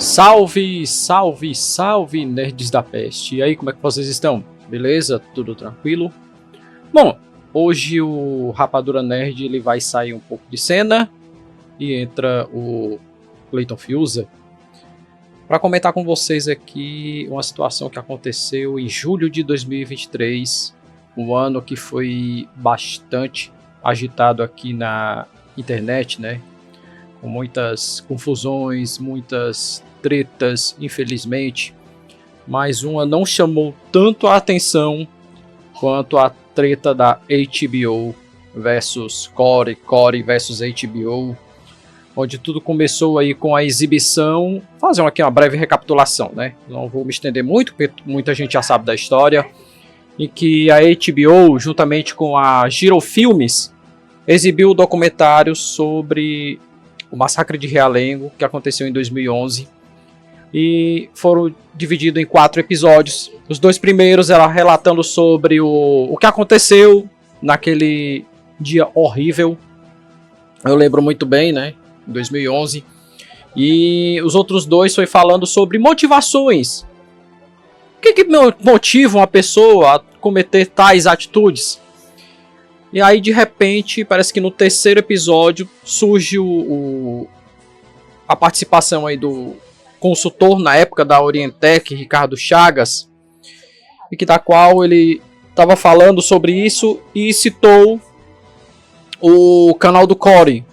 Salve, salve, salve, nerds da peste. E aí, como é que vocês estão? Beleza? Tudo tranquilo? Bom, hoje o Rapadura Nerd ele vai sair um pouco de cena e entra o Clayton Fiuza para comentar com vocês aqui uma situação que aconteceu em julho de 2023, um ano que foi bastante agitado aqui na internet, né? Com muitas confusões, muitas tretas, infelizmente. Mas uma não chamou tanto a atenção quanto a treta da HBO versus Corey versus HBO, onde tudo começou aí com a exibição. Fazer aqui uma breve recapitulação, né? Não vou me estender muito, porque muita gente já sabe da história, em que a HBO, juntamente com a Giro Filmes, exibiu o documentário sobre o massacre de Realengo, que aconteceu em 2011, e foram divididos em 4 episódios. Os 2 primeiros eram relatando sobre o que aconteceu naquele dia horrível, eu lembro muito bem, né, em 2011, e os outros 2 foi falando sobre motivações. O que motiva uma pessoa a cometer tais atitudes? E aí, de repente, parece que no 3º episódio surge a participação aí do consultor na época da Orientec, Ricardo Chagas, e que da qual ele estava falando sobre isso e citou o canal do Corey.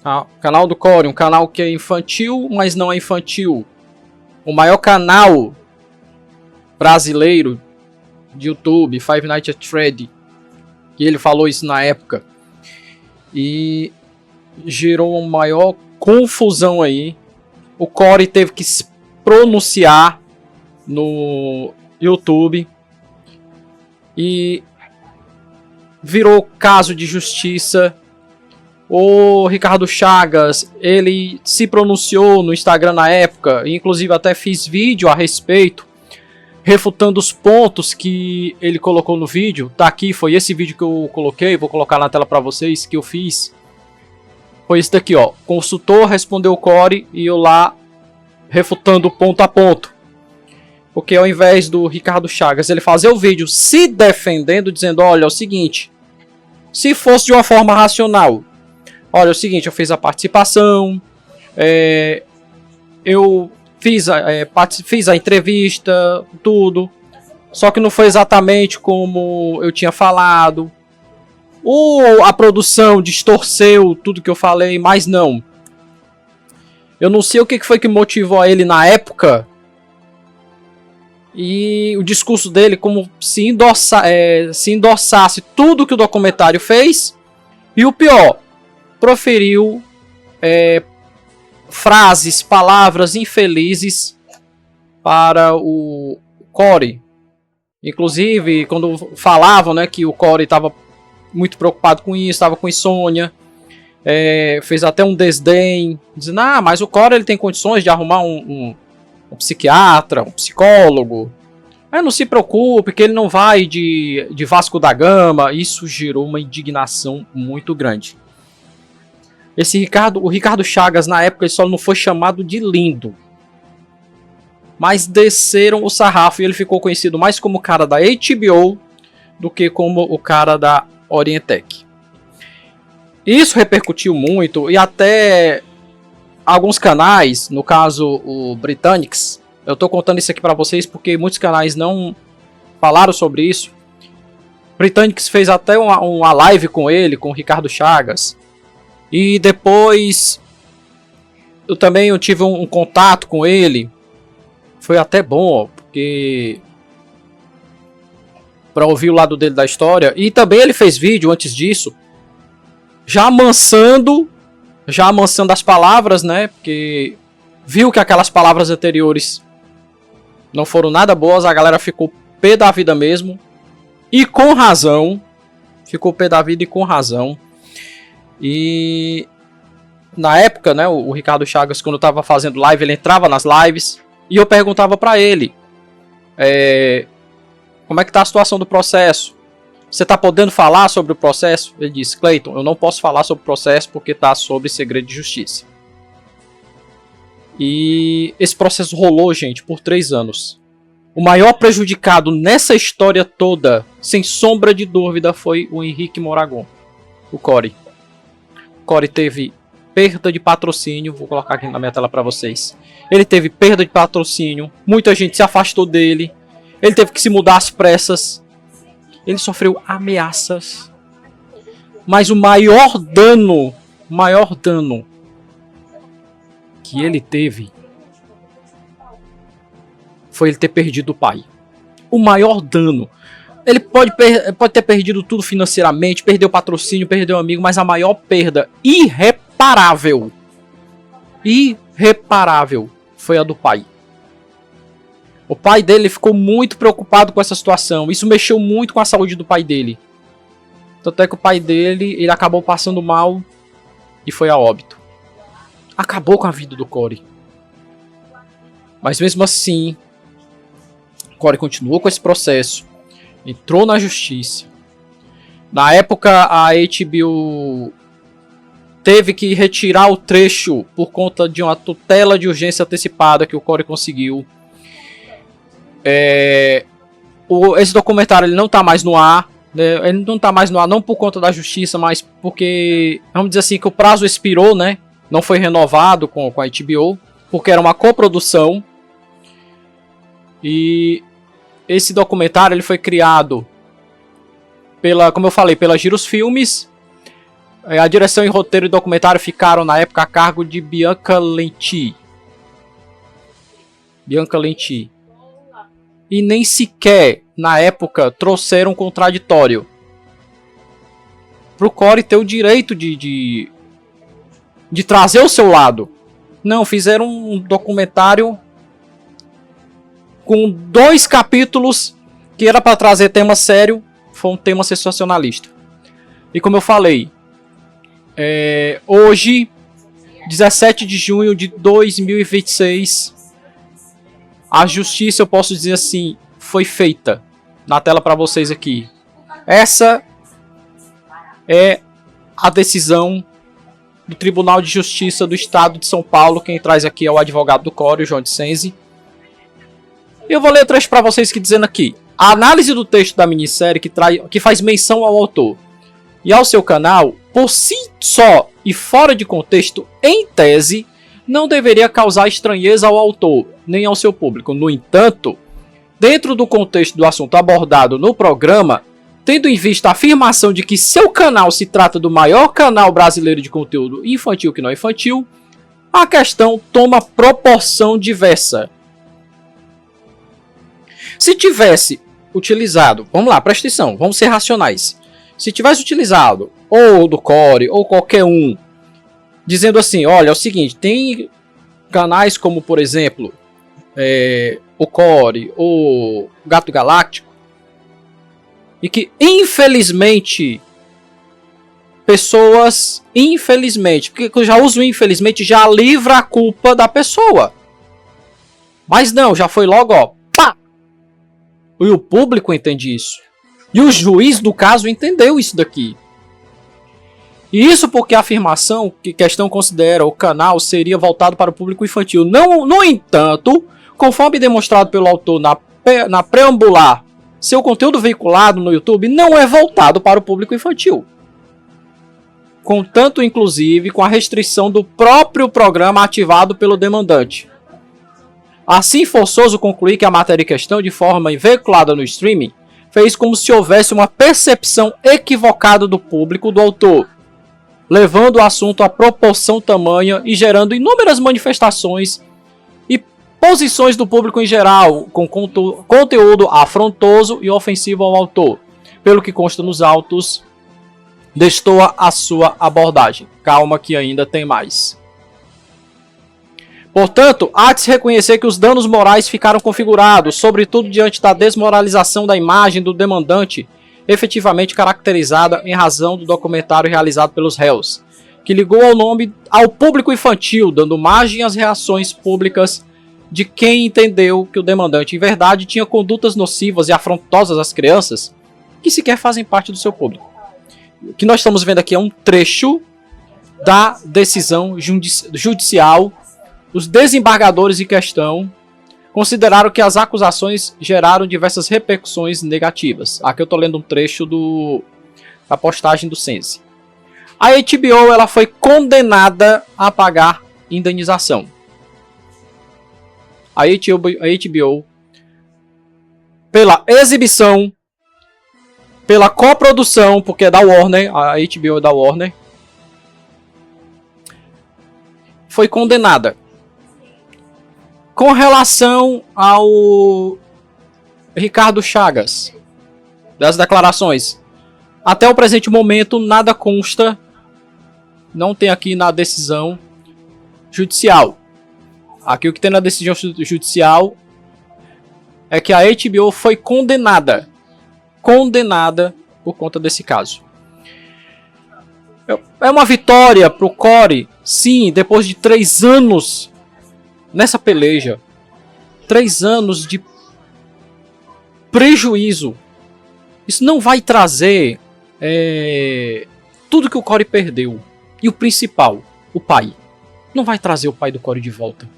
O canal do Corey, um canal que é infantil, mas não é infantil. O maior canal brasileiro de YouTube, Five Nights at Freddy. E ele falou isso na época. E gerou uma maior confusão aí. O Corey teve que se pronunciar no YouTube. E virou caso de justiça. O Ricardo Chagas, ele se pronunciou no Instagram na época. Inclusive até fiz vídeo a respeito, refutando os pontos que ele colocou no vídeo. Tá aqui, foi esse vídeo que eu coloquei, vou colocar na tela para vocês, que eu fiz. Foi esse daqui, ó. Consultor respondeu o Corey e eu lá refutando ponto a ponto. Porque ao invés do Ricardo Chagas ele fazer o vídeo se defendendo, dizendo, olha, é o seguinte, se fosse de uma forma racional, olha, é o seguinte, eu fiz a participação, eu fiz a entrevista, tudo. Só que não foi exatamente como eu tinha falado. A produção distorceu tudo que eu falei, mas não. Eu não sei o que foi que motivou a ele na época. E o discurso dele como se endossasse tudo que o documentário fez. E o pior, proferiu frases, palavras infelizes para o Corey. Inclusive, quando falavam, né, que o Corey estava muito preocupado com isso, estava com insônia, fez até um desdém, dizendo, mas o Corey ele tem condições de arrumar um psiquiatra, um psicólogo. Não se preocupe, que ele não vai de Vasco da Gama. Isso gerou uma indignação muito grande. O Ricardo Chagas, na época, ele só não foi chamado de lindo. Mas desceram o sarrafo e ele ficou conhecido mais como o cara da HBO do que como o cara da Orientec. Isso repercutiu muito e até alguns canais, no caso o Britannics, eu tô contando isso aqui para vocês porque muitos canais não falaram sobre isso. Britannics fez até uma live com ele, com o Ricardo Chagas. E depois eu tive um contato com ele. Foi até bom, porque para ouvir o lado dele da história. E também ele fez vídeo antes disso, já amansando as palavras, né? Porque viu que aquelas palavras anteriores não foram nada boas, a galera ficou pé da vida mesmo. E com razão. Ficou pé da vida e com razão. E na época, né, o Ricardo Chagas, quando estava fazendo live, ele entrava nas lives e eu perguntava para ele como é que tá a situação do processo. Você tá podendo falar sobre o processo? Ele disse, Clayton, eu não posso falar sobre o processo porque tá sob segredo de justiça. E esse processo rolou, gente, por 3 anos. O maior prejudicado nessa história toda, sem sombra de dúvida, foi o Henrique Mondragon, o Corey. O Corey teve perda de patrocínio, vou colocar aqui na minha tela para vocês. Ele teve perda de patrocínio, muita gente se afastou dele, ele teve que se mudar às pressas, ele sofreu ameaças. Mas o maior dano que ele teve foi ele ter perdido o pai. O maior dano. Ele pode ter perdido tudo financeiramente, perdeu o patrocínio, perdeu o amigo, mas a maior perda irreparável foi a do pai. O pai dele ficou muito preocupado com essa situação. Isso mexeu muito com a saúde do pai dele. Tanto é que o pai dele, ele acabou passando mal e foi a óbito. Acabou com a vida do Corey. Mas mesmo assim, o Corey continuou com esse processo. Entrou na justiça. Na época, a HBO teve que retirar o trecho por conta de uma tutela de urgência antecipada que o Corey conseguiu. Esse documentário ele não está mais no ar. Ele não está mais no ar não por conta da justiça, mas porque, vamos dizer assim, que o prazo expirou, né? Não foi renovado com a HBO, porque era uma coprodução. E esse documentário ele foi criado como eu falei, pela Gyrus Filmes. A direção e roteiro do documentário ficaram na época a cargo de Bianca Lenti. E nem sequer, na época, trouxeram um contraditório. Pro Corey ter o direito de trazer o seu lado. Não, fizeram um documentário com 2 capítulos que era para trazer tema sério, foi um tema sensacionalista. E como eu falei, hoje, 17 de junho de 2026, a justiça, eu posso dizer assim, foi feita. Na tela para vocês aqui. Essa é a decisão do Tribunal de Justiça do Estado de São Paulo. Quem traz aqui é o advogado do Corey, o João de Senzi. E eu vou ler o trecho para vocês que dizendo aqui. A análise do texto da minissérie que faz menção ao autor e ao seu canal, por si só e fora de contexto, em tese, não deveria causar estranheza ao autor, nem ao seu público. No entanto, dentro do contexto do assunto abordado no programa, tendo em vista a afirmação de que seu canal se trata do maior canal brasileiro de conteúdo infantil que não infantil, a questão toma proporção diversa. Se tivesse utilizado, vamos lá, presta atenção, vamos ser racionais. Se tivesse utilizado ou do Corey ou qualquer um, dizendo assim, olha, é o seguinte, tem canais como, por exemplo, o Corey, o Gato Galáctico, e que infelizmente pessoas, porque eu já uso infelizmente, já livra a culpa da pessoa. Mas não, já foi logo, ó, pá! E o público entende isso. E o juiz do caso entendeu isso daqui. E isso porque a afirmação que a questão considera o canal seria voltado para o público infantil. Não, no entanto, conforme demonstrado pelo autor na preambular, seu conteúdo veiculado no YouTube não é voltado para o público infantil. Contanto, inclusive, com a restrição do próprio programa ativado pelo demandante. Assim, forçoso concluir que a matéria em questão, de forma veiculada no streaming, fez como se houvesse uma percepção equivocada do público do autor, levando o assunto à proporção tamanha e gerando inúmeras manifestações e posições do público em geral, com conteúdo afrontoso e ofensivo ao autor. Pelo que consta nos autos, destoa a sua abordagem. Calma que ainda tem mais. Portanto, há de se reconhecer que os danos morais ficaram configurados, sobretudo diante da desmoralização da imagem do demandante, efetivamente caracterizada em razão do documentário realizado pelos réus, que ligou ao nome ao público infantil, dando margem às reações públicas de quem entendeu que o demandante, em verdade, tinha condutas nocivas e afrontosas às crianças, que sequer fazem parte do seu público. O que nós estamos vendo aqui é um trecho da decisão judicial os desembargadores em questão consideraram que as acusações geraram diversas repercussões negativas. Aqui eu estou lendo um trecho da postagem do Sense. A HBO ela foi condenada a pagar indenização. A HBO pela exibição, pela coprodução, porque é da Warner, a HBO é da Warner, foi condenada. Com relação ao Ricardo Chagas, das declarações, até o presente momento nada consta, não tem aqui na decisão judicial. Aqui o que tem na decisão judicial é que a HBO foi condenada por conta desse caso. É uma vitória pro Corey, sim, depois de 3 anos nessa peleja, 3 anos de prejuízo. Isso não vai trazer tudo que o Corey perdeu. E o principal, o pai. Não vai trazer o pai do Corey de volta.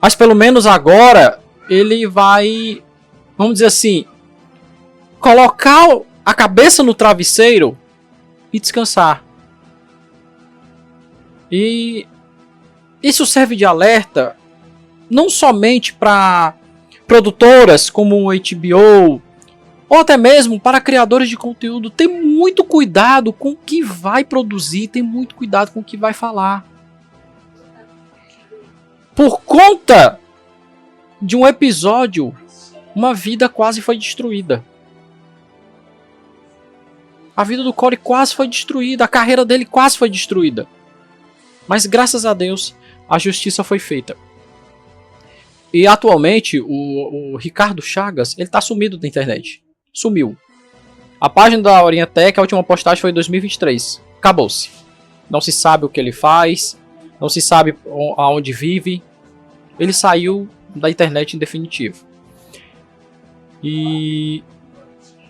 Mas pelo menos agora ele vai, vamos dizer assim, colocar a cabeça no travesseiro e descansar. E isso serve de alerta não somente para produtoras como o HBO, ou até mesmo para criadores de conteúdo. Tem muito cuidado com o que vai produzir, tem muito cuidado com o que vai falar. Por conta de um episódio, uma vida quase foi destruída. A vida do Corey quase foi destruída, a carreira dele quase foi destruída. Mas graças a Deus, a justiça foi feita. E atualmente, o Ricardo Chagas, ele tá sumido da internet. Sumiu. A página da Orientec, a última postagem foi em 2023. Acabou-se. Não se sabe o que ele faz, não se sabe aonde vive. Ele saiu da internet em definitivo. E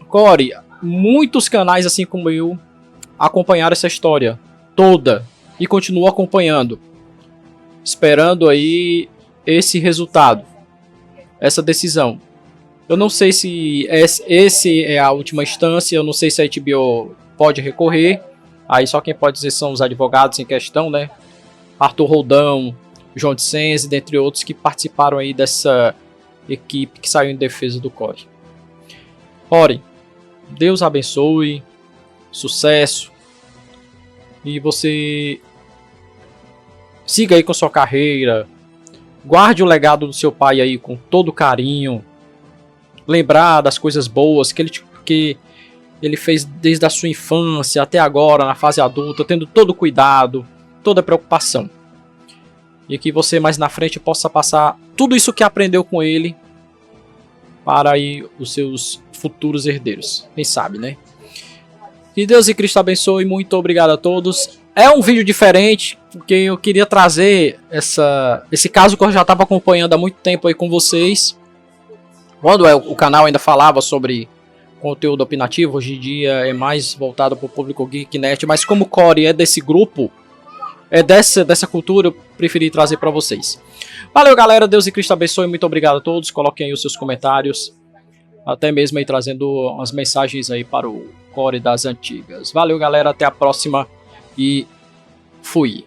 Corey, muitos canais assim como eu acompanharam essa história toda e continuam acompanhando, esperando aí esse resultado, essa decisão. Eu não sei se esse é a última instância, eu não sei se a HBO pode recorrer. Aí só quem pode dizer são os advogados em questão, né? Arthur Roldão, João de Sense, dentre outros que participaram aí dessa equipe que saiu em defesa do Corey. Corey, Deus abençoe, sucesso, e você siga aí com sua carreira, guarde o legado do seu pai aí com todo carinho, lembrar das coisas boas que ele fez desde a sua infância até agora, na fase adulta, tendo todo cuidado, toda preocupação. E que você mais na frente possa passar tudo isso que aprendeu com ele para aí os seus futuros herdeiros. Quem sabe, né? Que Deus e Cristo abençoe. Muito obrigado a todos. É um vídeo diferente, porque eu queria trazer esse caso que eu já estava acompanhando há muito tempo aí com vocês. Quando o canal ainda falava sobre conteúdo opinativo, hoje em dia é mais voltado para o público geek nerd, mas como o Corey é desse grupo, é dessa cultura, eu preferi trazer para vocês. Valeu, galera, Deus e Cristo abençoe, muito obrigado a todos, coloquem aí os seus comentários, até mesmo aí trazendo umas mensagens aí para o Corey das antigas. Valeu, galera, até a próxima e fui!